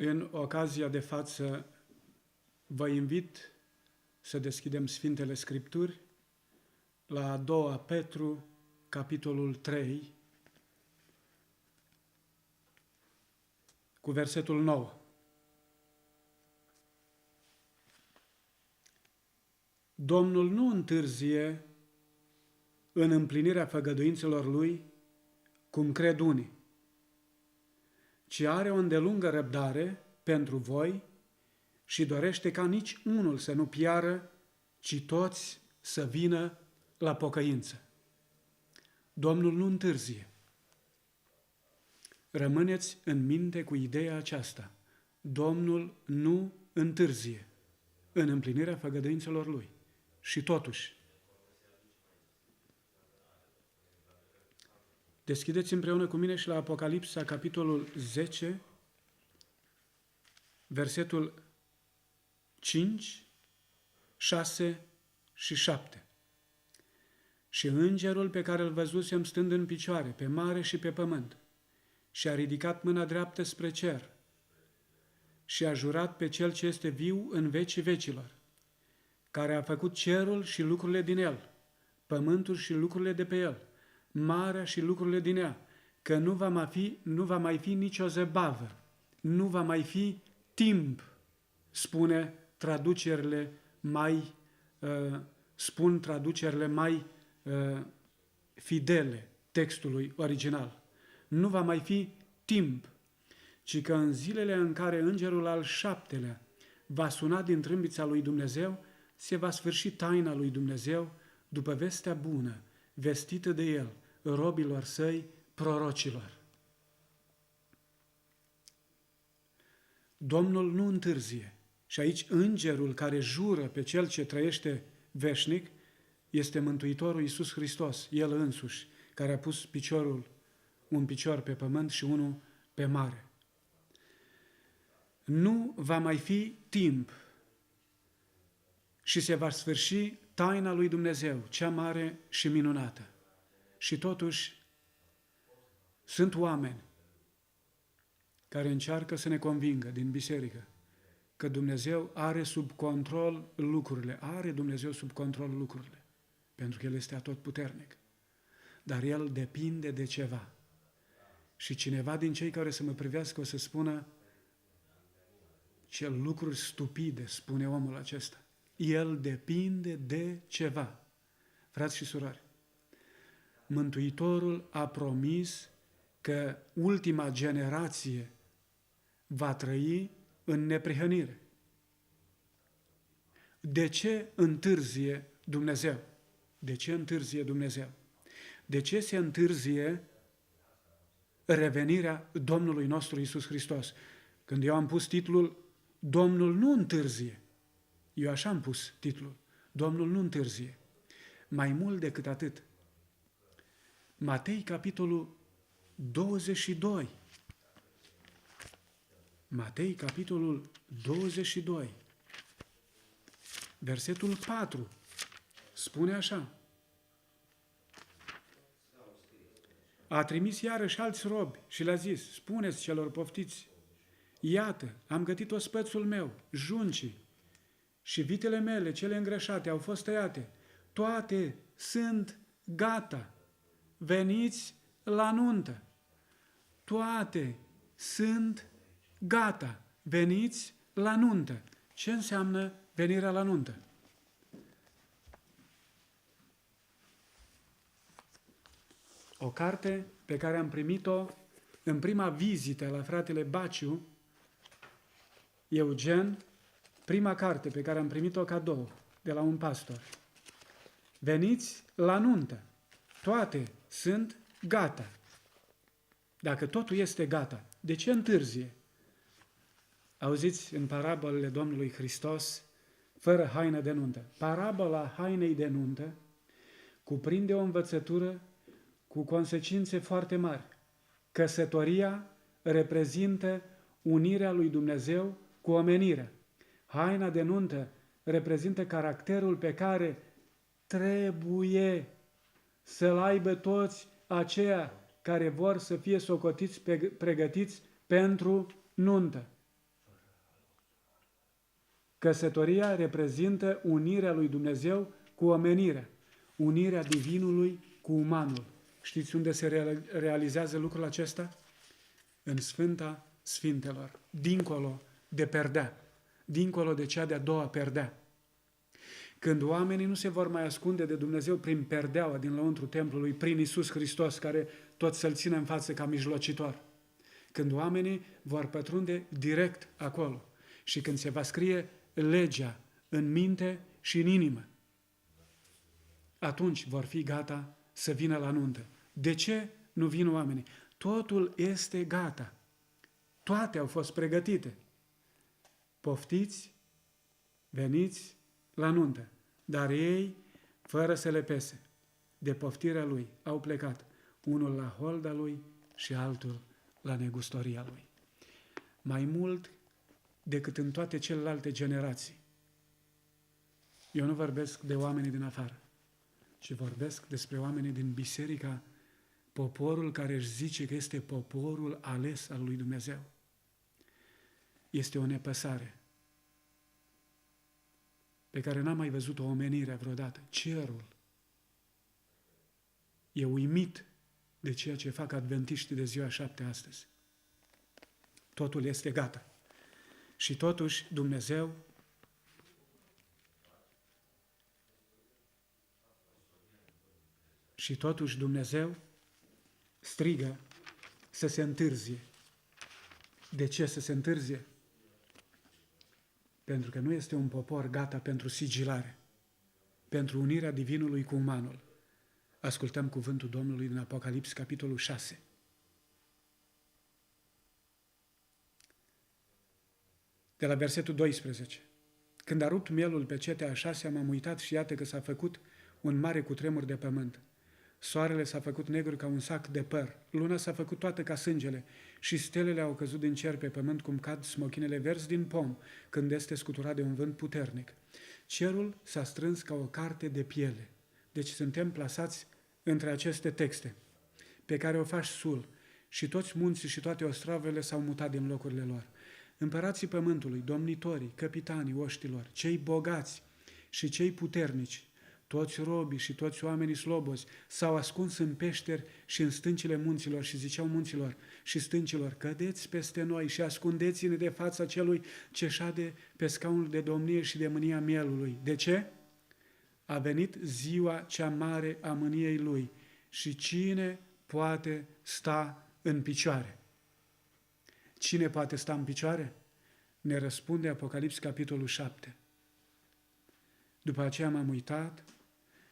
În ocazia de față vă invit să deschidem Sfintele Scripturi la a doua Petru, capitolul 3, cu versetul 9. Domnul nu întârzie în împlinirea făgăduințelor Lui, cum cred unii, ci are o îndelungă răbdare pentru voi și dorește ca nici unul să nu piară, ci toți să vină la pocăință. Domnul nu întârzie. Rămâneți în minte cu ideea aceasta. Domnul nu întârzie în împlinirea făgăduințelor Lui. Și totuși, deschideți împreună cu mine și la Apocalipsa, capitolul 10, versetul 5, 6 și 7. Și îngerul pe care îl văzusem stând în picioare, pe mare și pe pământ, și-a ridicat mâna dreaptă spre cer și a jurat pe Cel ce este viu în vecii vecilor, care a făcut cerul și lucrurile din el, pământul și lucrurile de pe el, marea și lucrurile din ea, că nu va mai fi nicio zăbavă, nu va mai fi timp, spun traducerile mai fidele textului original. Nu va mai fi timp, ci că în zilele în care îngerul al 7-lea va suna din trâmbița lui Dumnezeu, se va sfârși taina lui Dumnezeu după vestea bună, vestită de el, robilor săi, prorocilor. Domnul nu întârzie. Și aici îngerul care jură pe Cel ce trăiește veșnic este Mântuitorul Iisus Hristos, El însuși, care a pus un picior pe pământ și unul pe mare. Nu va mai fi timp și se va sfârși taina lui Dumnezeu, cea mare și minunată. Și totuși sunt oameni care încearcă să ne convingă din biserică că Dumnezeu are sub control lucrurile. Are Dumnezeu sub control lucrurile, pentru că El este atotputernic. Dar El depinde de ceva. Și cineva din cei care să mă privească o să spună: ce lucruri stupide spune omul acesta. El depinde de ceva. Frați și surori, Mântuitorul a promis că ultima generație va trăi în neprihănire. De ce întârzie Dumnezeu? De ce întârzie Dumnezeu? De ce se întârzie revenirea Domnului nostru Iisus Hristos? Când eu am pus titlul Domnul nu întârzie, eu așa am pus titlul, Domnul nu întârzie. Mai mult decât atât, Matei, capitolul 22. Matei, capitolul 22, versetul 4, spune așa: a trimis iarăși alți robi și le-a zis: spuneți celor poftiți, iată, am gătit ospățul meu, juncii, și vitele mele, cele îngrășate, au fost tăiate, toate sunt gata, veniți la nuntă. Toate sunt gata, veniți la nuntă. Ce înseamnă venirea la nuntă? O carte pe care am primit-o în prima vizită la fratele Baciu, Eugen, prima carte pe care am primit-o cadou de la un pastor. Veniți la nuntă. Toate sunt gata. Dacă totul este gata, de ce întârzie? Auziți în parabolele Domnului Hristos, fără haină de nuntă. Parabola hainei de nuntă cuprinde o învățătură cu consecințe foarte mari. Căsătoria reprezintă unirea lui Dumnezeu cu omenirea. Haina de nuntă reprezintă caracterul pe care trebuie să-l aibă toți aceia care vor să fie socotiți, pregătiți pentru nuntă. Căsătoria reprezintă unirea lui Dumnezeu cu omenirea, unirea divinului cu umanul. Știți unde se realizează lucrul acesta? În Sfânta Sfintelor, dincolo de perdea, dincolo de cea de-a doua perdea. Când oamenii nu se vor mai ascunde de Dumnezeu prin perdeaua din lăuntru templului, prin Iisus Hristos, care tot să-L țină în față ca mijlocitor. Când oamenii vor pătrunde direct acolo și când se va scrie legea în minte și în inimă, atunci vor fi gata să vină la nuntă. De ce nu vin oamenii? Totul este gata. Toate au fost pregătite. Poftiți, veniți la nuntă. Dar ei, fără să le pese de poftirea lui, au plecat. Unul la holda lui și altul la negustoria lui. Mai mult decât în toate celelalte generații. Eu nu vorbesc de oamenii din afară, ci vorbesc despre oamenii din biserica, poporul care își zice că este poporul ales al lui Dumnezeu. Este o nepăsare pe care n-am mai văzut o omenire vreodată. Cerul e uimit de ceea ce fac adventiștii de ziua 7 astăzi. Totul este gata. Și totuși Dumnezeu strigă să se întârzie. De ce să se întârzie? Pentru că nu este un popor gata pentru sigilare, pentru unirea divinului cu umanul. Ascultăm cuvântul Domnului din Apocalips, capitolul 6. De la versetul 12. Când a rupt mielul pe cetea a 6-a, m-am uitat și iată că s-a făcut un mare cutremur de pământ. Soarele s-a făcut negru ca un sac de păr, luna s-a făcut toată ca sângele și stelele au căzut din cer pe pământ cum cad smochinele verzi din pom când este scuturat de un vânt puternic. Cerul s-a strâns ca o carte de piele. Deci suntem plasați între aceste texte pe care o faci sul și toți munții și toate ostravele s-au mutat din locurile lor. Împărații pământului, domnitorii, capitanii oștilor, cei bogați și cei puternici, toți robii și toți oamenii slobozi s-au ascuns în peșteri și în stâncile munților și ziceau munților și stâncilor: cădeți peste noi și ascundeți-ne de fața celui ce șade pe scaunul de domnie și de mânia mielului. De ce? A venit ziua cea mare a mâniei lui și cine poate sta în picioare? Cine poate sta în picioare? Ne răspunde Apocalips, capitolul 7. După aceea m-am uitat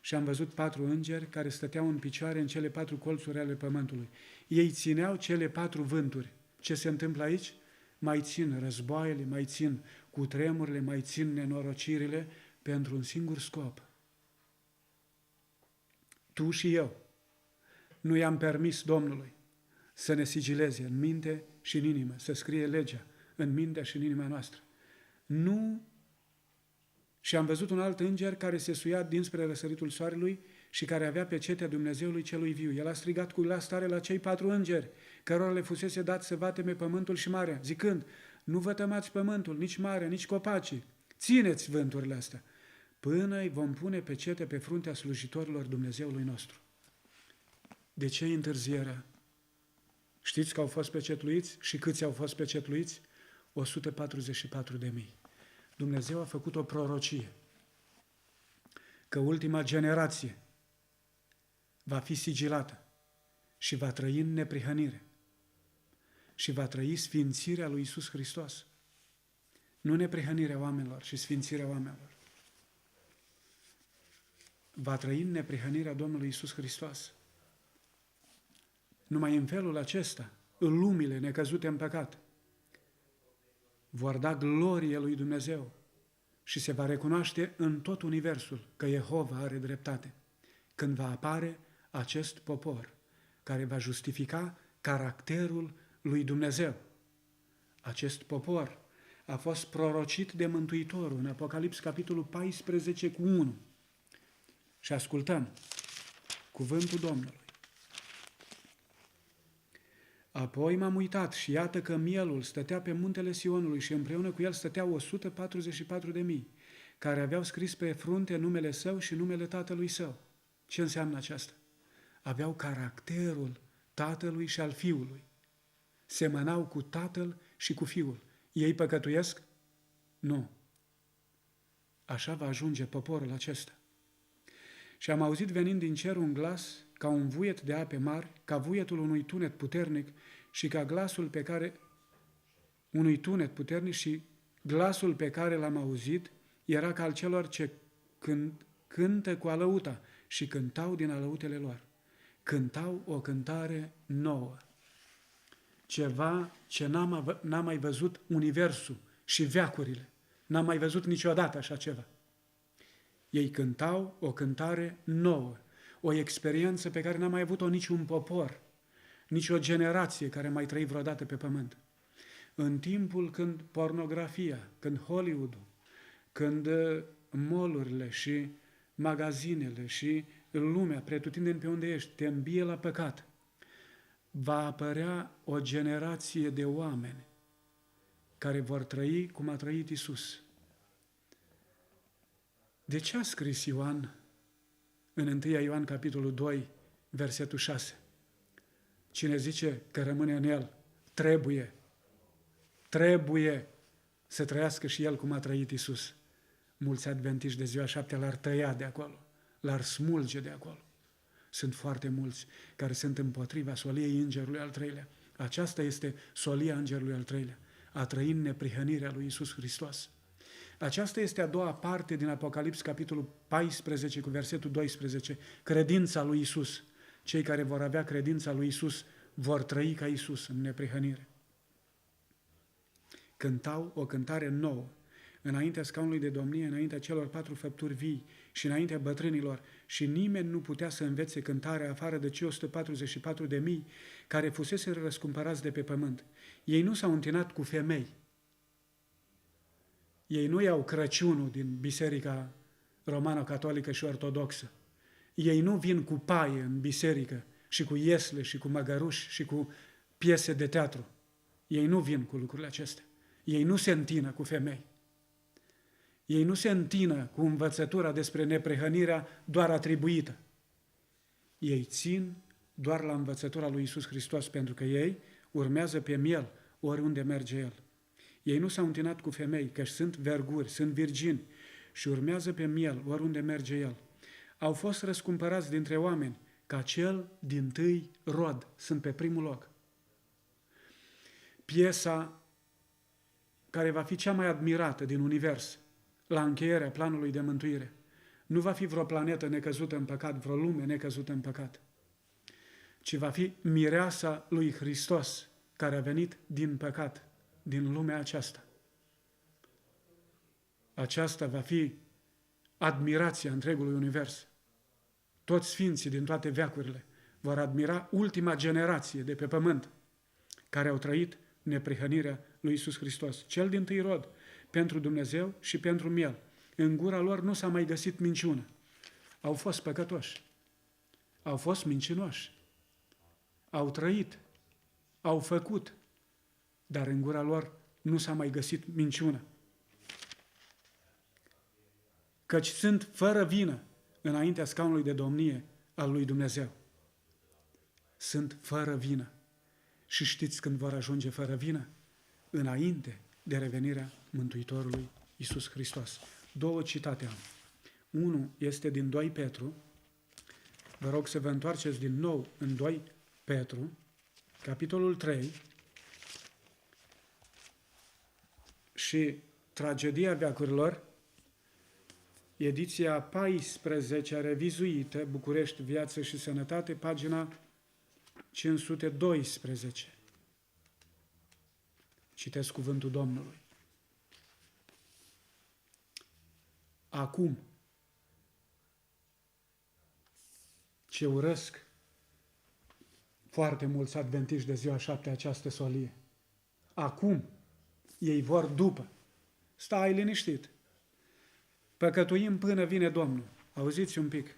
și am văzut 4 îngeri care stăteau în picioare în cele 4 colțuri ale pământului. Ei țineau cele 4 vânturi. Ce se întâmplă aici? Mai țin războaiele, mai țin cutremurile, mai țin nenorocirile pentru un singur scop. Tu și eu nu i-am permis Domnului să ne sigileze în minte și în inimă, să scrie legea în mintea și în inima noastră. Nu. Și am văzut un alt înger care se suia dinspre răsăritul soarelui și care avea pecetea Dumnezeului celui viu. El a strigat cu glas tare la cei 4 îngeri, cărora le fusese dat să vateme pământul și marea, zicând: nu vătămați pământul, nici marea, nici copacii, țineți vânturile astea, până îi vom pune pecete pe fruntea slujitorilor Dumnezeului nostru. De ce întârzierea? Știți că au fost pecetluiți și câți au fost pecetluiți? 144.000. Dumnezeu a făcut o prorocie că ultima generație va fi sigilată și va trăi în neprihănire și va trăi sfințirea lui Iisus Hristos. Nu neprihănirea oamenilor și sfințirea oamenilor. Va trăi în neprihănirea Domnului Iisus Hristos. Numai în felul acesta, în lumile necăzute în păcat, vor da glorie lui Dumnezeu și se va recunoaște în tot universul că Jehova are dreptate când va apare acest popor care va justifica caracterul lui Dumnezeu. Acest popor a fost prorocit de Mântuitorul în Apocalips, capitolul 14 cu 1. Și ascultăm cuvântul Domnului. Apoi m-am uitat și iată că mielul stătea pe muntele Sionului și împreună cu el stăteau 144.000, care aveau scris pe frunte numele său și numele tatălui său. Ce înseamnă aceasta? Aveau caracterul tatălui și al fiului. Semănau cu tatăl și cu fiul. Ei păcătuiesc? Nu. Așa va ajunge poporul acesta. Și am auzit venind din cer un glas ca un vuiet de ape mari, ca vuietul unui tunet puternic și ca glasul pe care unui tunet puternic și glasul pe care l-am auzit era ca al celor ce cântă cu alăuta și cântau din alăutele lor. Cântau o cântare nouă. Ceva ce n-a mai văzut universul și veacurile. N-am mai văzut niciodată așa ceva. Ei cântau o cântare nouă, o experiență pe care n-a mai avut-o niciun popor, nici o generație care a mai trăit vreodată pe pământ. În timpul când pornografia, când Hollywood-ul, când mall-urile și magazinele și lumea, pretutindeni pe unde ești, te îmbie la păcat, va apărea o generație de oameni care vor trăi cum a trăit Iisus. De ce a scris Ioan în 1 Ioan, capitolul 2, versetul 6? Cine zice că rămâne în el, trebuie să trăiască și el cum a trăit Iisus. Mulți adventiști de ziua 7 l-ar tăia de acolo, l-ar smulge de acolo. Sunt foarte mulți care sunt împotriva soliei îngerului al treilea. Aceasta este solia îngerului al treilea, a trăi în neprihănirea lui Iisus Hristos. Aceasta este a doua parte din Apocalips, capitolul 14, cu versetul 12, credința lui Iisus. Cei care vor avea credința lui Iisus vor trăi ca Iisus în neprihănire. Cântau o cântare nouă, înaintea scaunului de domnie, înaintea celor 4 făpturi vii și înaintea bătrânilor, și nimeni nu putea să învețe cântarea afară de cei 144.000 care fusese răscumpărați de pe pământ. Ei nu s-au întinat cu femei. Ei nu iau Crăciunul din Biserica Romano-Catolică și Ortodoxă. Ei nu vin cu paie în biserică și cu iesle și cu măgăruși și cu piese de teatru. Ei nu vin cu lucrurile acestea. Ei nu se întină cu femei. Ei nu se întină cu învățătura despre neprihănirea doar atribuită. Ei țin doar la învățătura lui Iisus Hristos, pentru că ei urmează pe miel oriunde merge el. Ei nu s-au întinat cu femei, căci sunt verguri, sunt virgini și urmează pe miel oriunde merge el. Au fost răscumpărați dintre oameni ca cel dintâi rod, sunt pe primul loc. Piesa care va fi cea mai admirată din univers, la încheierea planului de mântuire, nu va fi vreo planetă necăzută în păcat, vreo lume necăzută în păcat, ci va fi mireasa lui Hristos, care a venit din păcat, din lumea aceasta. Aceasta va fi admirația întregului univers. Toți sfinții din toate veacurile vor admira ultima generație de pe pământ care au trăit neprihănirea lui Iisus Hristos, cel dintâi rod, pentru Dumnezeu și pentru miel. În gura lor nu s-a mai găsit minciună. Au fost păcătoși, au fost mincinoși, au trăit, au făcut, dar în gura lor nu s-a mai găsit minciună. Căci sunt fără vină înaintea scaunului de domnie al lui Dumnezeu. Sunt fără vină. Și știți când vor ajunge fără vină? Înainte de revenirea Mântuitorului Iisus Hristos. 2 citate am. Unul este din 2 Petru. Vă rog să vă întoarceți din nou în 2 Petru, capitolul 3, și Tragedia veacurilor, ediția 14, revizuită, București, Viață și Sănătate, pagina 512. Citesc cuvântul Domnului. Acum, ce urăsc foarte mulți adventiști de ziua 7 această solie. Acum, ei vor după. Stai liniștit. Păcătuim până vine Domnul. Auziți un pic.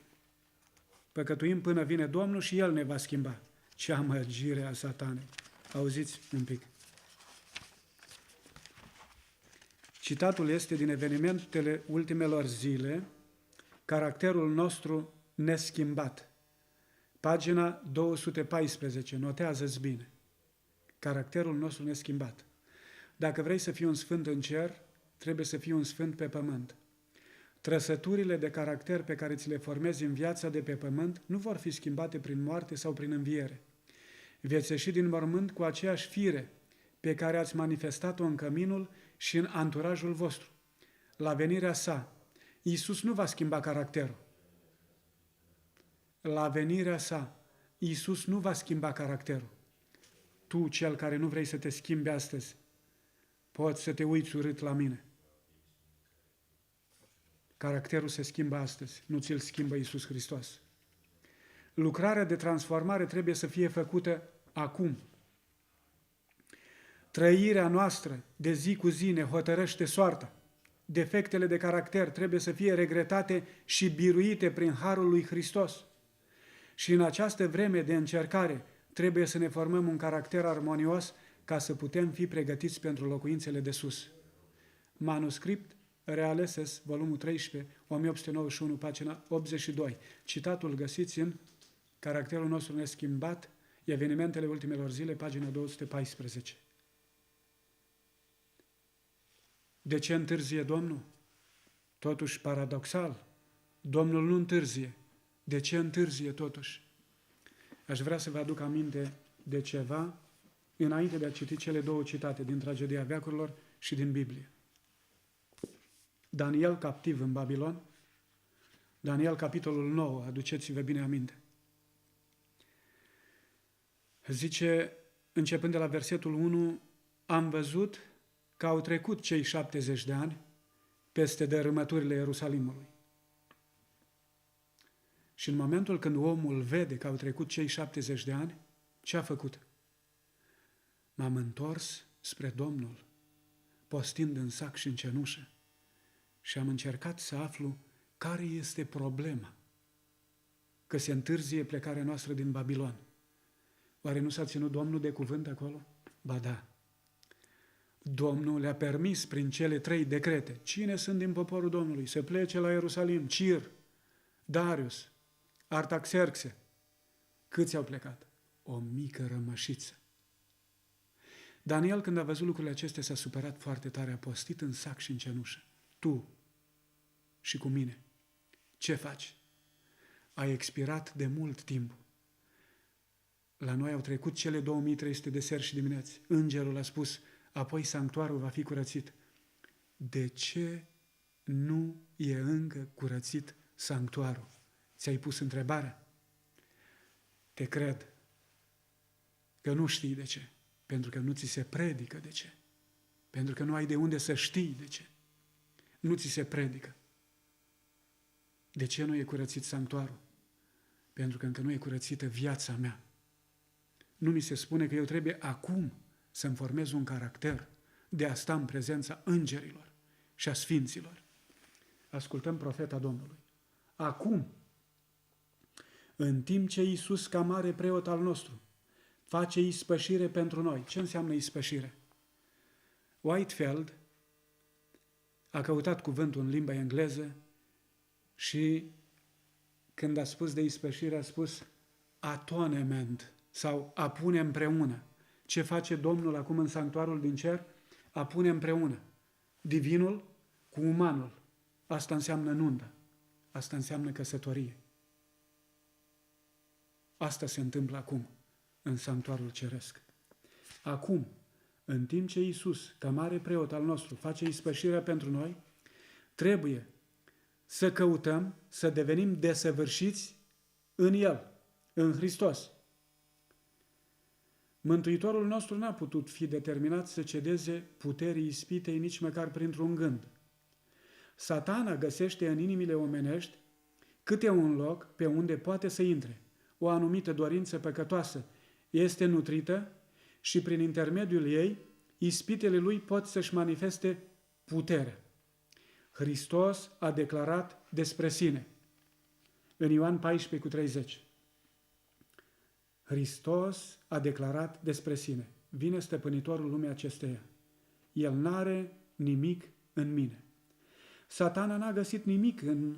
Păcătuim până vine Domnul și El ne va schimba. Ce amărgire a Satanei. Auziți un pic. Citatul este din Evenimentele ultimelor zile, caracterul nostru neschimbat. Pagina 214, notează-ți bine. Caracterul nostru neschimbat. Dacă vrei să fii un sfânt în cer, trebuie să fii un sfânt pe pământ. Trăsăturile de caracter pe care ți le formezi în viața de pe pământ nu vor fi schimbate prin moarte sau prin înviere. Veți ieși din mormânt cu aceeași fire pe care ați manifestat-o în căminul și în anturajul vostru. La venirea sa, Iisus nu va schimba caracterul. La venirea sa, Iisus nu va schimba caracterul. Tu, cel care nu vrei să te schimbi astăzi, poți să te uiți urât la mine. Caracterul se schimbă astăzi, nu ți-l schimbă Iisus Hristos. Lucrarea de transformare trebuie să fie făcută acum. Trăirea noastră de zi cu zi ne hotărăște soarta. Defectele de caracter trebuie să fie regretate și biruite prin harul lui Hristos. Și în această vreme de încercare trebuie să ne formăm un caracter armonios ca să putem fi pregătiți pentru locuințele de sus. Manuscript Realeses, volumul 13, 1891, pagina 82. Citatul găsiți în Caracterul nostru neschimbat, Evenimentele ultimelor zile, pagina 214. De ce întârzie Domnul? Totuși, paradoxal, Domnul nu întârzie. De ce întârzie totuși? Aș vrea să vă aduc aminte de ceva înainte de a citi cele două citate din Tragedia veacurilor și din Biblie. Daniel captiv în Babilon, Daniel capitolul 9, aduceți-vă bine aminte. Zice, începând de la versetul 1, am văzut că au trecut cei 70 de ani peste dărâmăturile Ierusalimului. Și în momentul când omul vede că au trecut cei 70 de ani, ce a făcut? M-am întors spre Domnul, postind în sac și în cenușă, și am încercat să aflu care este problema, că se întârzie plecarea noastră din Babilon. Oare nu s-a ținut Domnul de cuvânt acolo? Ba da. Domnul le-a permis prin cele 3 decrete. Cine sunt din poporul Domnului? Să plece la Ierusalim? Cir, Darius, Artaxerxe. Câți au plecat? O mică rămășiță. Daniel, când a văzut lucrurile acestea, s-a supărat foarte tare, a postit în sac și în cenușă. Tu și cu mine, ce faci? Ai expirat de mult timp. La noi au trecut cele 2300 de seri și dimineți. Îngerul a spus, apoi sanctuarul va fi curățit. De ce nu e încă curățit sanctuarul? Ți-ai pus întrebarea? Te cred că nu știi de ce. Pentru că nu ți se predică de ce. Pentru că nu ai de unde să știi de ce. Nu ți se predică. De ce nu e curățit sanctuarul? Pentru că încă nu e curățită viața mea. Nu mi se spune că eu trebuie acum să-mi formez un caracter de a sta în prezența îngerilor și a sfinților. Ascultăm profeta Domnului. Acum, în timp ce Iisus, ca mare preot al nostru, face ispășire pentru noi. Ce înseamnă ispășire? Whitefield a căutat cuvântul în limba engleză și când a spus de ispășire a spus atonement sau a pune împreună. Ce face Domnul acum în sanctuarul din cer? A pune împreună divinul cu umanul. Asta înseamnă nuntă. Asta înseamnă căsătorie. Asta se întâmplă acum în sanctuarul ceresc. Acum, în timp ce Iisus, ca mare preot al nostru, face ispășirea pentru noi, trebuie să căutăm, să devenim desăvârșiți în El, în Hristos. Mântuitorul nostru n-a putut fi determinat să cedeze puterii ispitei nici măcar printr-un gând. Satana găsește în inimile omenești câte un loc pe unde poate să intre. O anumită dorință păcătoasă este nutrită și prin intermediul ei ispitele lui pot să-și manifeste puterea. Hristos a declarat despre sine în Ioan 14:30. Hristos a declarat despre sine. vine stăpânitorul lumii acesteia. El n-are nimic în mine. Satana n-a găsit nimic în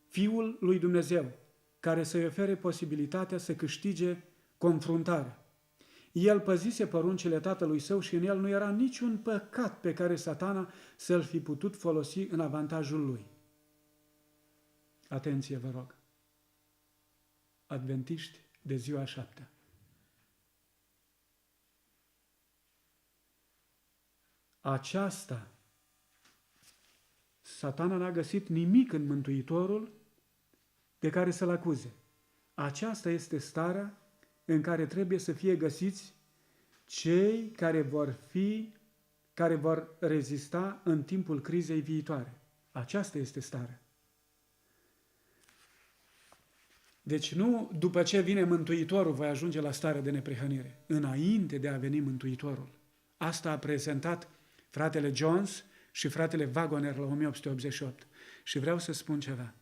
Fiul lui Dumnezeu care să-i ofere posibilitatea să câștige confruntarea. El păzise poruncile tatălui său și în el nu era niciun păcat pe care Satana să-l fi putut folosi în avantajul lui. Atenție, vă rog! Adventiști de ziua 7. Satana n-a găsit nimic în Mântuitorul de care să-l acuze. Aceasta este starea în care trebuie să fie găsiți cei care vor rezista în timpul crizei viitoare. Aceasta este starea. Deci nu după ce vine Mântuitorul voi ajunge la starea de neprihănire. Înainte de a veni Mântuitorul. Asta a prezentat fratele Jones și fratele Wagoner la 1888. Și vreau să spun ceva.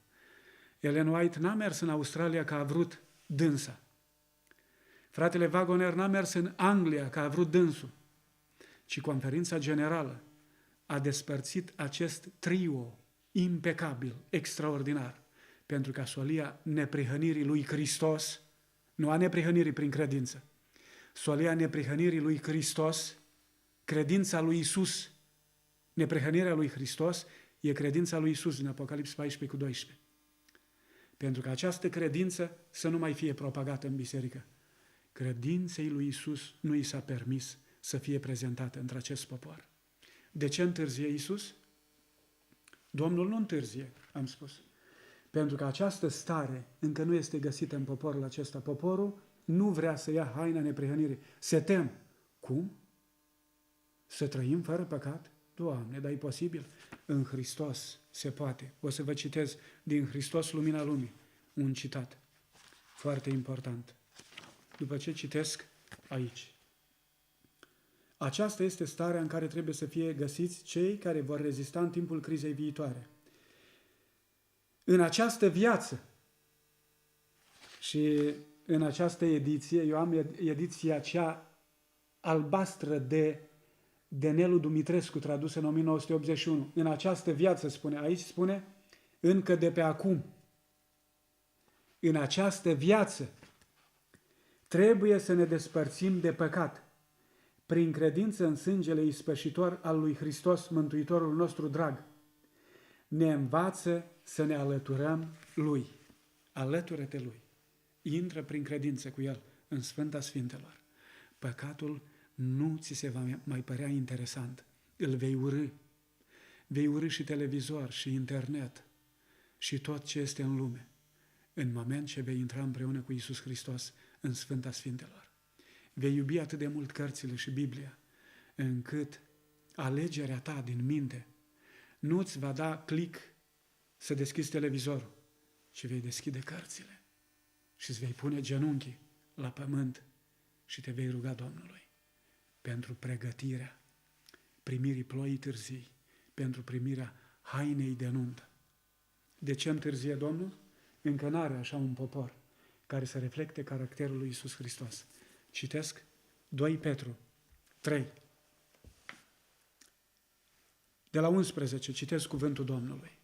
Ellen White n-a mers în Australia ca a vrut dânsa. Fratele Wagoner n-a mers în Anglia ca a vrut dânsul, ci Conferința Generală a despărțit acest trio impecabil, extraordinar, pentru ca solia neprihănirii lui Hristos, nu a neprihănirii prin credință, solia neprihănirii lui Hristos, credința lui Iisus, neprihănirea lui Hristos e credința lui Iisus în Apocalips 14:12. Pentru că această credință să nu mai fie propagată în biserică. Credinței lui Iisus nu i s-a permis să fie prezentată între acest popor. De ce întârzie Iisus? Domnul nu întârzie, am spus. Pentru că această stare încă nu este găsită în poporul acesta. Poporul nu vrea să ia haina neprihănirii. Se tem. Cum? Să trăim fără păcat? Doamne, dar e posibil? În Hristos se poate. O să vă citez din Hristos, Lumina Lumii, un citat foarte important. După ce citesc aici. Aceasta este starea în care trebuie să fie găsiți cei care vor rezista în timpul crizei viitoare. În această viață și în această ediție, eu am ediția cea albastră de Nelu Dumitrescu, tradusă în 1981. În această viață, aici spune, încă de pe acum. În această viață trebuie să ne despărțim de păcat, prin credință în sângele ispășitor al lui Hristos, Mântuitorul nostru drag. Ne învață să ne alăturăm Lui. Alătură-te Lui. Intră prin credință cu El în Sfânta Sfintelor. Păcatul nu ți se va mai părea interesant. Îl vei urî. Vei urî și televizor, și internet, și tot ce este în lume, în moment ce vei intra împreună cu Iisus Hristos în Sfânta Sfintelor. Vei iubi atât de mult cărțile și Biblia, încât alegerea ta din minte nu-ți va da click să deschizi televizorul, ci vei deschide cărțile și îți vei pune genunchii la pământ și te vei ruga Domnului pentru pregătirea primirii ploii târzii, pentru primirea hainei de nuntă. De ce întârzie Domnul? Încă n-are așa un popor care să reflecte caracterul lui Iisus Hristos. Citesc 2 Petru 3. De la 11 citesc cuvântul Domnului.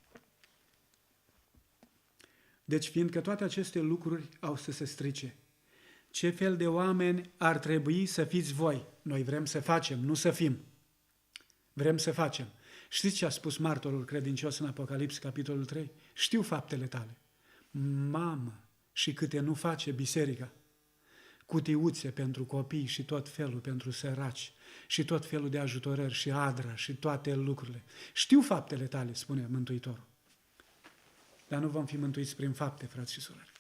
Deci, fiindcă toate aceste lucruri au să se strice, ce fel de oameni ar trebui să fiți voi? Noi vrem să facem, nu să fim. Vrem să facem. Știți ce a spus martorul credincios în Apocalips, capitolul 3? Știu faptele tale. Mamă, și câte nu face biserica. Cutiuțe pentru copii și tot felul pentru săraci și tot felul de ajutorări și adra și toate lucrurile. Știu faptele tale, spune Mântuitorul. Dar nu vom fi mântuiți prin fapte, frați și surori.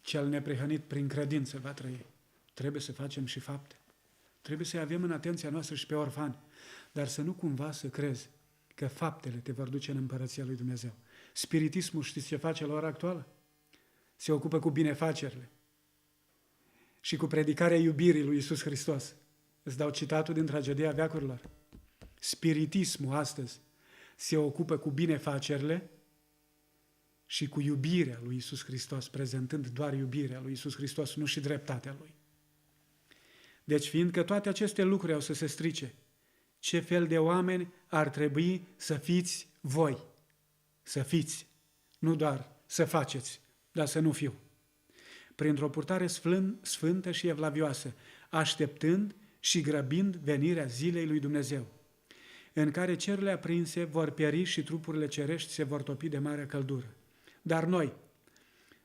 Cel neprihănit prin credință va trăi. Trebuie să facem și fapte. Trebuie să-i avem în atenția noastră și pe orfani, dar să nu cumva să crezi că faptele te vor duce în împărăția lui Dumnezeu. Spiritismul, știți ce face la ora actuală? Se ocupă cu binefacerile și cu predicarea iubirii lui Iisus Hristos. Îți dau citatul din Tragedia veacurilor. Spiritismul astăzi se ocupă cu binefacerile și cu iubirea lui Iisus Hristos, prezentând doar iubirea lui Iisus Hristos, nu și dreptatea lui. Deci, fiindcă toate aceste lucruri au să se strice, ce fel de oameni ar trebui să fiți voi? Să fiți, nu doar să faceți, dar să nu fiu. Printr-o purtare sfântă și evlavioasă, așteptând și grăbind venirea zilei lui Dumnezeu, în care cerurile aprinse vor pieri și trupurile cerești se vor topi de mare căldură. Dar noi,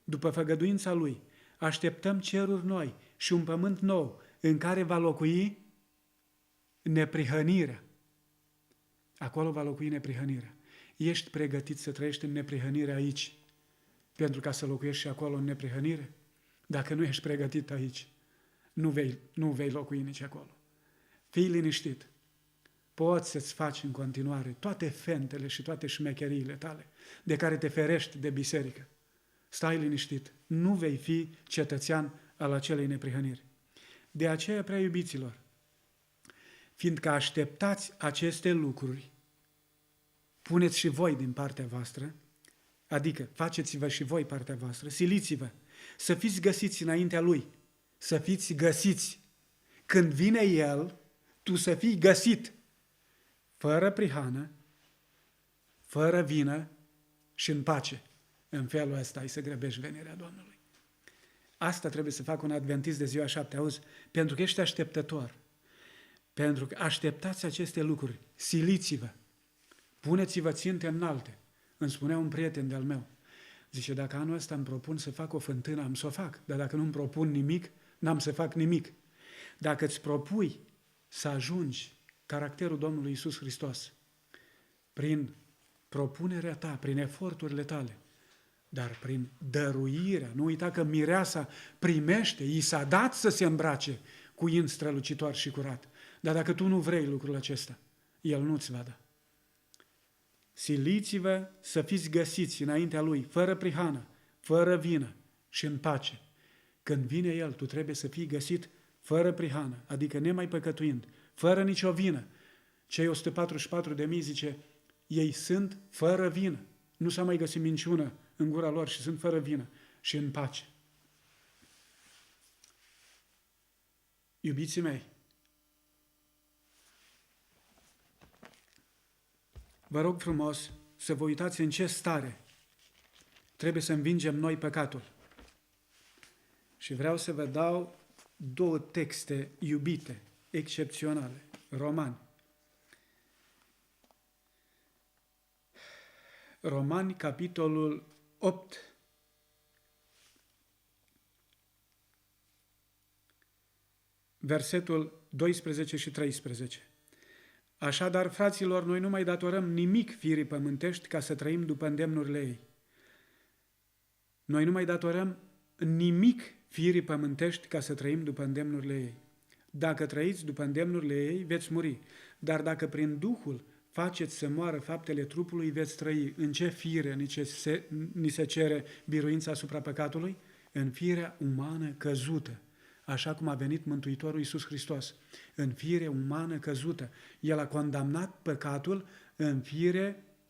după făgăduința Lui, așteptăm ceruri noi și un pământ nou în care va locui neprihănirea. Acolo va locui neprihănirea. Ești pregătit să trăiești în neprihănire aici, pentru ca să locuiești și acolo în neprihănire? Dacă nu ești pregătit aici, nu vei locui nici acolo. Fii liniștit. Poți să-ți faci în continuare toate fentele și toate șmecheriile tale de care te ferești de biserică. Stai liniștit. Nu vei fi cetățean al acelei neprihăniri. De aceea, prea iubiților, fiindcă așteptați aceste lucruri, puneți și voi din partea voastră, adică faceți-vă și voi partea voastră, siliți-vă, să fiți găsiți înaintea Lui, să fiți găsiți. Când vine El, tu să fii găsit, fără prihană, fără vină și în pace. În felul ăsta ai să grăbești venirea Domnului. Asta trebuie să facă un adventist de ziua 7, auzi? Pentru că ești așteptător. Pentru că așteptați aceste lucruri, siliți-vă, puneți-vă ținte înalte. Îmi spunea un prieten de-al meu, zice, dacă anul ăsta îmi propun să fac o fântână, am să o fac, dar dacă nu îmi propun nimic, n-am să fac nimic. Dacă îți propui să ajungi caracterul Domnului Iisus Hristos prin propunerea ta, prin eforturile tale, dar prin dăruirea, nu uita că mireasa primește, i s-a dat să se îmbrace cu in strălucitor și curat. Dar dacă tu nu vrei lucrul acesta, El nu-ți va da. Siliți-vă să fiți găsiți înaintea Lui, fără prihană, fără vină și în pace. Când vine El, tu trebuie să fii găsit fără prihană, adică nemai păcătuind, fără nicio vină. Cei 144.000, zice, ei sunt fără vină. Nu s-a mai găsit minciună în gura lor și sunt fără vină și în pace. Iubiții mei, vă rog frumos să vă uitați în ce stare trebuie să învingem noi păcatul. Și vreau să vă dau 2 texte iubite, excepționale, Romani. Romani, capitolul 8, versetul 12 și 13. Așadar, fraților, noi nu mai datorăm nimic firii pământești ca să trăim după îndemnurile ei. Noi nu mai datorăm nimic firii pământești ca să trăim după îndemnurile ei. Dacă trăiți după îndemnurile ei, veți muri. Dar dacă prin Duhul faceți să moară faptele trupului, veți trăi. În ce fire ni se cere biruința asupra păcatului? În firea umană căzută, așa cum a venit Mântuitorul Iisus Hristos. În fire umană căzută. El a condamnat păcatul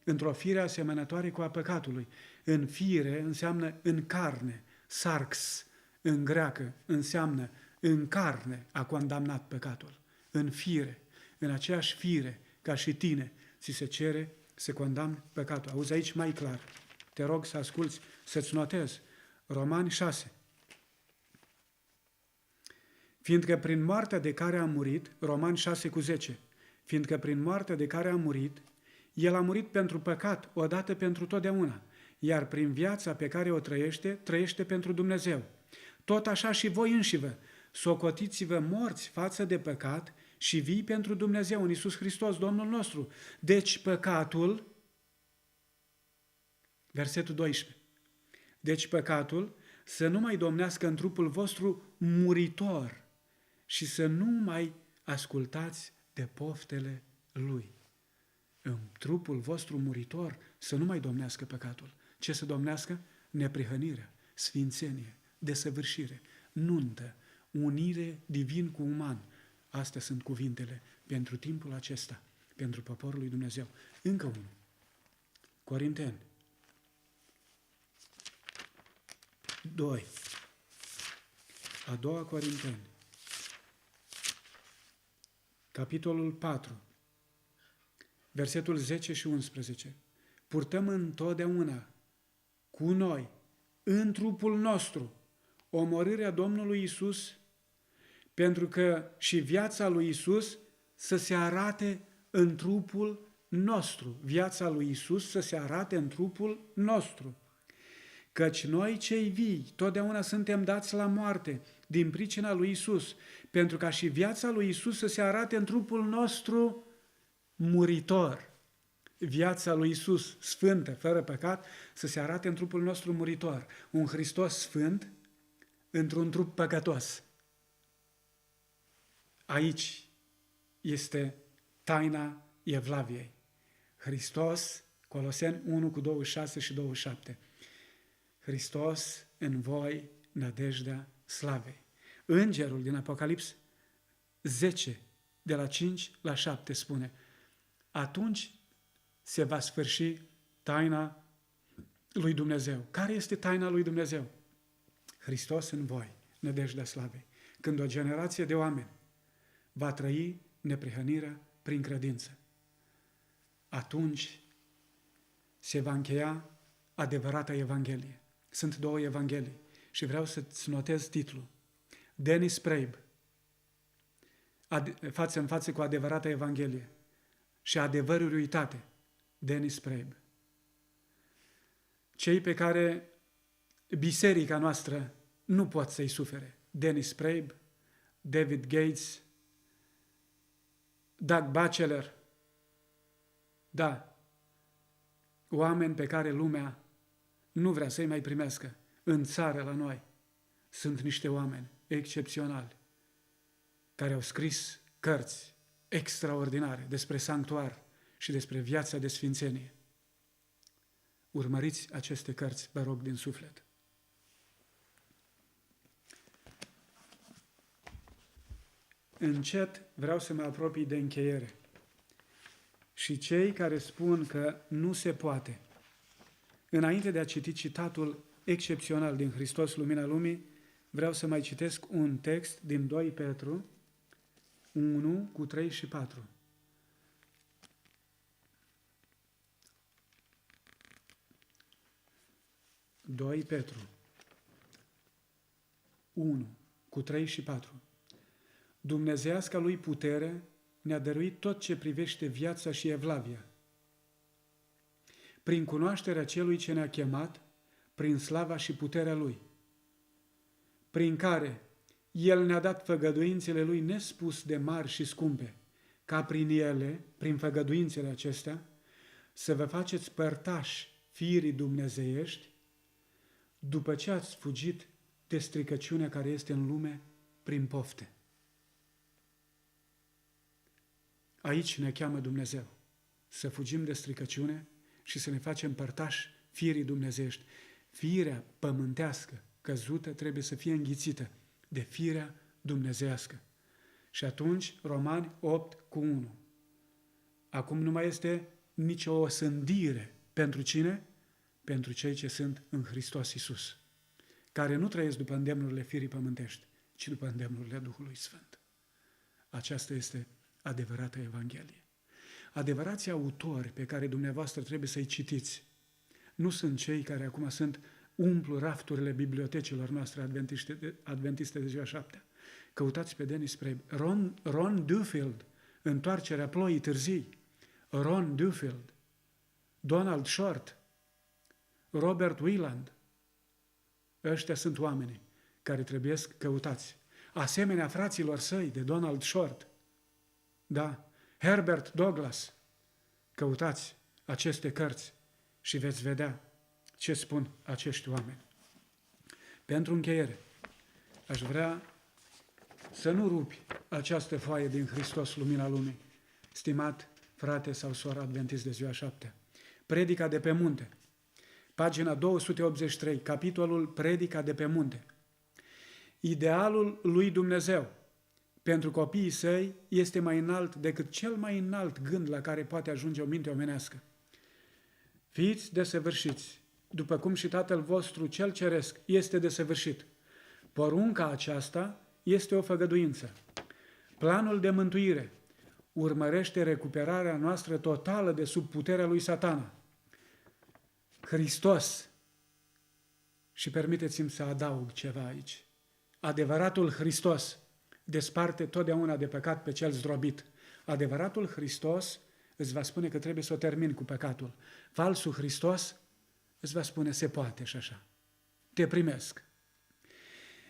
într-o fire asemănătoare cu a păcatului. În fire înseamnă în carne, sarx, în greacă înseamnă în carne a condamnat păcatul. În fire, în aceeași fire ca și tine, ți se cere să condamni păcatul. Auzi aici mai clar. Te rog să asculți, să-ți notezi. Romani 6. Fiindcă prin moartea de care a murit, Romani 6:10, fiindcă prin moartea de care a murit, El a murit pentru păcat, odată pentru totdeauna, iar prin viața pe care o trăiește pentru Dumnezeu. Tot așa și voi înșivă, socotiți-vă morți față de păcat și vii pentru Dumnezeu în Iisus Hristos, Domnul nostru. Deci păcatul, versetul 12, deci păcatul să nu mai domnească în trupul vostru muritor și să nu mai ascultați de poftele lui. În trupul vostru muritor să nu mai domnească păcatul. Ce să domnească? Neprihănirea, sfințenie, desăvârșire, nuntă, unire divin cu uman. Astea sunt cuvintele pentru timpul acesta, pentru poporul lui Dumnezeu. Încă unul. Corinteni 2. A doua Corinteni capitolul 4, versetul 10 și 11. Purtăm întotdeauna cu noi, în trupul nostru, omorârea Domnului Iisus, pentru că și viața lui Iisus să se arate în trupul nostru. Viața lui Iisus să se arate în trupul nostru. Căci noi cei vii totdeauna suntem dați la moarte din pricina lui Iisus, pentru ca și viața lui Iisus să se arate în trupul nostru muritor. Viața lui Iisus sfântă, fără păcat, să se arate în trupul nostru muritor. Un Hristos sfânt într-un trup păcătos. Aici este taina Evlaviei. Hristos, Coloseni 1 cu 26 și 27. Hristos în voi, nădejdea slavei. Îngerul din Apocalips 10, de la 5 la 7 spune: atunci se va sfârși taina lui Dumnezeu. Care este taina lui Dumnezeu? Hristos în voi, nădejdea slavei. Când o generație de oameni va trăi neprihănirea prin credință, atunci se va încheia adevărata Evanghelie. Sunt două Evanghelii și vreau să-ți notez titlul. Dennis Praeb, față în față cu adevărata Evanghelie și adevăruri uitate. Dennis Praeb. Cei pe care biserica noastră nu pot să-i sufere. Dennis Praeb, David Gates, Doug Batchelor. Da, oameni pe care lumea nu vrea să-i mai primească în țară la noi. Sunt niște oameni excepționali care au scris cărți extraordinare despre sanctuar și despre viața de sfințenie. Urmăriți aceste cărți, vă rog, din suflet. Încet vreau să mă apropii de încheiere. Și cei care spun că nu se poate, înainte de a citi citatul excepțional din Hristos, Lumina Lumii, vreau să mai citesc un text din 2 Petru 1 cu 3 și 4. Doi Petru 1 cu 3 și 4. Dumnezeiasca lui putere ne-a dăruit tot ce privește viața și evlavia. Prin cunoașterea celui ce ne-a chemat, prin slava și puterea lui, prin care el ne-a dat făgăduințele lui nespus de mari și scumpe, ca prin ele, prin făgăduințele acestea, să vă faceți părtași firii dumnezeiești, după ce ați fugit de stricăciunea care este în lume prin pofte. Aici ne cheamă Dumnezeu, să fugim de stricăciune și să ne facem părtași firii dumnezeiești. Firea pământească, căzută, trebuie să fie înghițită de firea dumnezeiască. Și atunci, Romani 8 cu 1. Acum nu mai este nicio osândire. Pentru cine? Pentru cei ce sunt în Hristos Iisus, care nu trăiesc după îndemnurile firii pământești, ci după îndemnurile Duhului Sfânt. Aceasta este adevărata Evanghelie. Adevărații autori pe care dumneavoastră trebuie să-i citiți nu sunt cei care acum umplu rafturile bibliotecilor noastre adventiste de ziua 7. Căutați pe Dennis Praeb, Ron Duffield, Întoarcerea ploii târzii, Ron Duffield, Donald Short, Robert Wieland. Ăștia sunt oamenii care trebuie căutați. Asemenea fraților săi de Donald Short, da, Herbert Douglas. Căutați aceste cărți și veți vedea ce spun acești oameni. Pentru încheiere, aș vrea să nu rupi această foaie din Hristos, Lumina Lumii, stimat frate sau soră adventist de ziua 7. Predica de pe munte, pagina 283, capitolul Predica de pe munte. Idealul lui Dumnezeu pentru copiii săi este mai înalt decât cel mai înalt gând la care poate ajunge o minte omenească. Fiți desăvârșiți, după cum și Tatăl vostru cel ceresc este desăvârșit. Porunca aceasta este o făgăduință. Planul de mântuire urmărește recuperarea noastră totală de sub puterea lui Satana. Hristos, și permiteți-mi să adaug ceva aici, adevăratul Hristos desparte totdeauna de păcat pe cel zdrobit. Adevăratul Hristos îți va spune că trebuie să o termini cu păcatul. Falsul Hristos îți va spune, se poate și așa. Te primesc.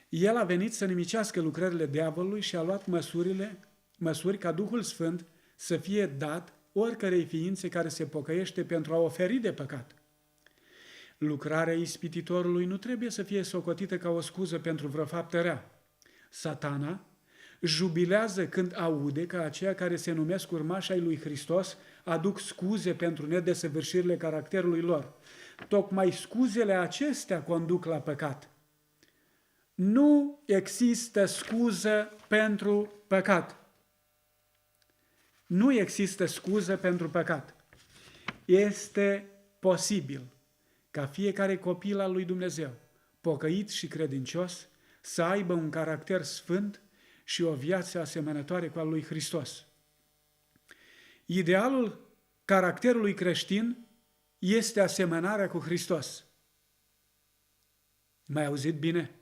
El a venit să nimicească lucrările diavolului și a luat măsuri ca Duhul Sfânt să fie dat oricărei ființe care se pocăiește pentru a oferi de păcat. Lucrarea ispititorului nu trebuie să fie socotită ca o scuză pentru vreo faptă rea. Satana jubilează când aude că aceia care se numesc urmași ai lui Hristos aduc scuze pentru nedesăvârșirile caracterului lor. Tocmai scuzele acestea conduc la păcat. Nu există scuză pentru păcat. Nu există scuză pentru păcat. Este posibil ca fiecare copil al lui Dumnezeu, pocăit și credincios, să aibă un caracter sfânt și o viață asemănătoare cu al lui Hristos. Idealul caracterului creștin este asemănarea cu Hristos. M-ai auzit bine?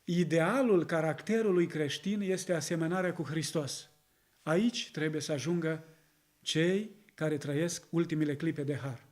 Idealul caracterului creștin este asemănarea cu Hristos. Aici trebuie să ajungă cei care trăiesc ultimele clipe de har.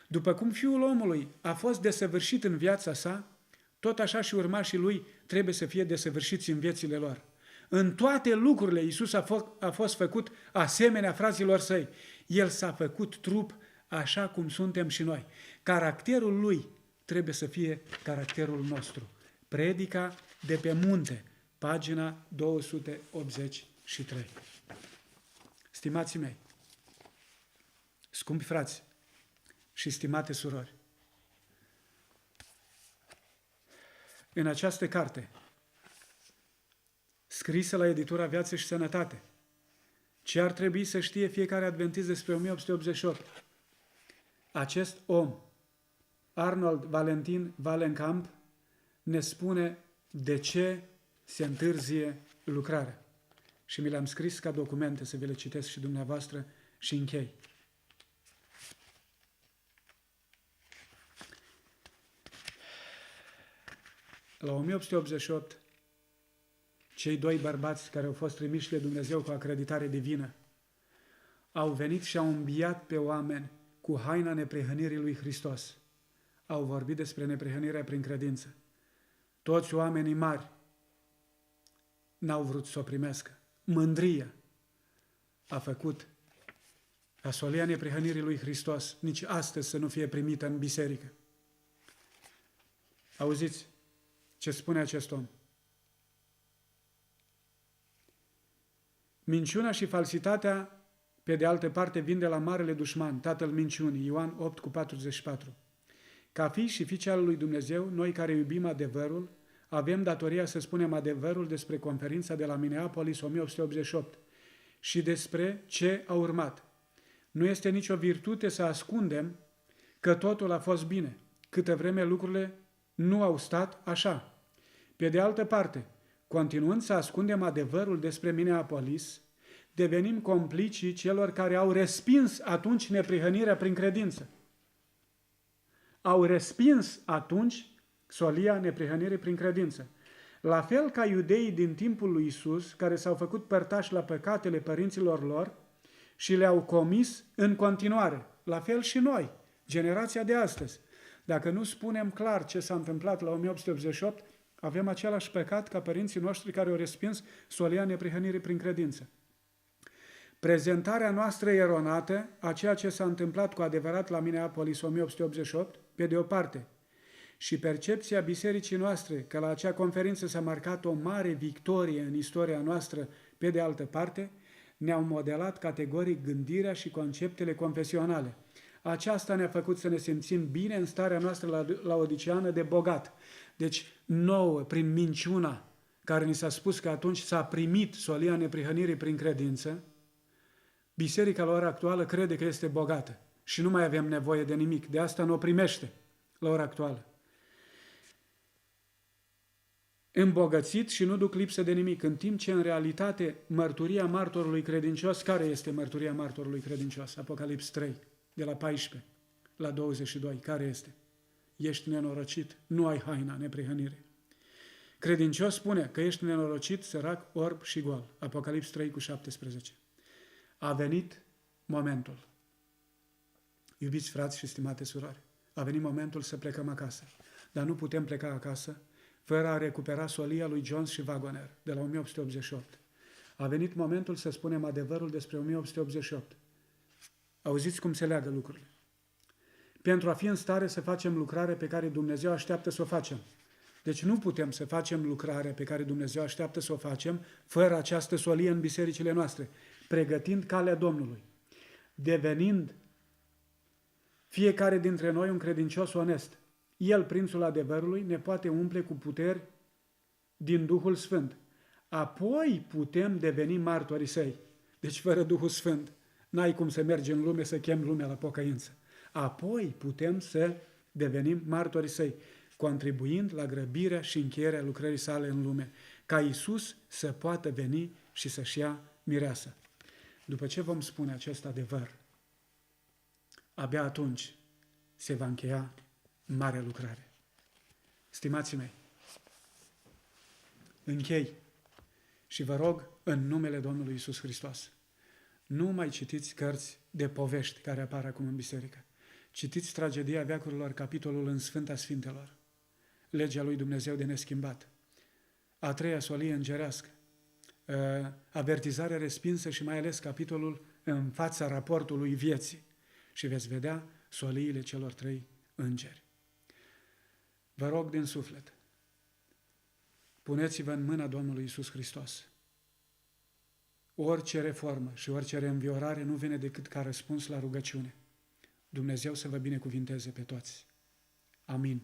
După cum Fiul omului a fost desăvârșit în viața sa, tot așa și urmașii lui trebuie să fie desăvârșiți în viețile lor. În toate lucrurile Iisus a fost făcut asemenea fraților săi. El s-a făcut trup așa cum suntem și noi. Caracterul lui trebuie să fie caracterul nostru. Predica de pe munte, pagina 283. Stimații mei, scumpi frați și stimate surori, în această carte, scrisă la editura Viață și Sănătate, ce ar trebui să știe fiecare adventist despre 1888, acest om, Arnold Valentin Wallenkamp, ne spune de ce se întârzie lucrarea. Și mi le-am scris ca documente să vi le citesc și dumneavoastră și închei. La 1888, cei doi bărbați care au fost trimiși de Dumnezeu cu acreditare divină au venit și au înviat pe oameni cu haina neprihănirii lui Hristos. Au vorbit despre neprihănirea prin credință. Toți oamenii mari n-au vrut să o primească. Mândria a făcut ca solia neprihănirii lui Hristos nici astăzi să nu fie primită în biserică. Auziți ce spune acest om? Minciuna și falsitatea, pe de altă parte, vin de la marele dușman, tatăl minciunii, Ioan 8:44. Ca fii și fiice al lui Dumnezeu, noi care iubim adevărul, avem datoria să spunem adevărul despre conferința de la Minneapolis 1888 și despre ce a urmat. Nu este nicio virtute să ascundem că totul a fost bine, câtă vreme lucrurile nu au stat așa. Pe de altă parte, continuând să ascundem adevărul despre Minneapolis, devenim complicii celor care au respins atunci neprihănirea prin credință. Au respins atunci solia neprihănirii prin credință. La fel ca iudeii din timpul lui Isus, care s-au făcut părtași la păcatele părinților lor și le-au comis în continuare. La fel și noi, generația de astăzi. Dacă nu spunem clar ce s-a întâmplat la 1888, avem același păcat ca părinții noștri care au respins solia neprihănirii prin credință. Prezentarea noastră eronată a ceea ce s-a întâmplat cu adevărat la Minneapolis 1888, pe de o parte, și percepția bisericii noastre că la acea conferință s-a marcat o mare victorie în istoria noastră, pe de altă parte, ne-au modelat categoric gândirea și conceptele confesionale. Aceasta ne-a făcut să ne simțim bine în starea noastră laodiceană de bogat. Deci, nouă, prin minciuna care ni s-a spus că atunci s-a primit solia neprihănirii prin credință, biserica la ora actuală crede că este bogată și nu mai avem nevoie de nimic. De asta nu o primește la ora actuală. îmbogățit și nu duc lipsă de nimic, în timp ce în realitate mărturia martorului credincios, care este mărturia martorului credincios? Apocalips 3, de la 14 la 22, care este? Ești nenorocit, nu ai haina, neprihănire. Credincios spune că ești nenorocit, sărac, orb și gol. Apocalips 3 cu 17. A venit momentul. Iubiți frați și stimate surori, a venit momentul să plecăm acasă. Dar nu putem pleca acasă fără a recupera solia lui Jones și Wagoner de la 1888. A venit momentul să spunem adevărul despre 1888. Auziți cum se leagă lucrurile. Pentru a fi în stare să facem lucrare pe care Dumnezeu așteaptă să o facem. Deci nu putem să facem lucrare pe care Dumnezeu așteaptă să o facem fără această solie în bisericile noastre, pregătind calea Domnului, devenind fiecare dintre noi un credincios onest. El, prințul adevărului, ne poate umple cu puteri din Duhul Sfânt. Apoi putem deveni martorii săi. Deci fără Duhul Sfânt n-ai cum să mergi în lume să chemi lumea la pocăință. Apoi putem să devenim martorii săi, contribuind la grăbirea și încheierea lucrării sale în lume, ca Iisus să poată veni și să-și ia mireasa. După ce vom spune acest adevăr, abia atunci se va încheia marea lucrare. Stimații mei, închei și vă rog în numele Domnului Iisus Hristos, nu mai citiți cărți de povești care apar acum în biserică. Citiți Tragedia veacurilor, capitolul în Sfânta Sfintelor, legea lui Dumnezeu de neschimbat, a treia solie îngerească, avertizarea respinsă și mai ales capitolul în fața raportului vieții și veți vedea soliile celor trei îngeri. Vă rog din suflet, puneți-vă în mâna Domnului Iisus Hristos. Orice reformă și orice reînviorare nu vine decât ca răspuns la rugăciune. Dumnezeu să vă binecuvinteze pe toți. Amin.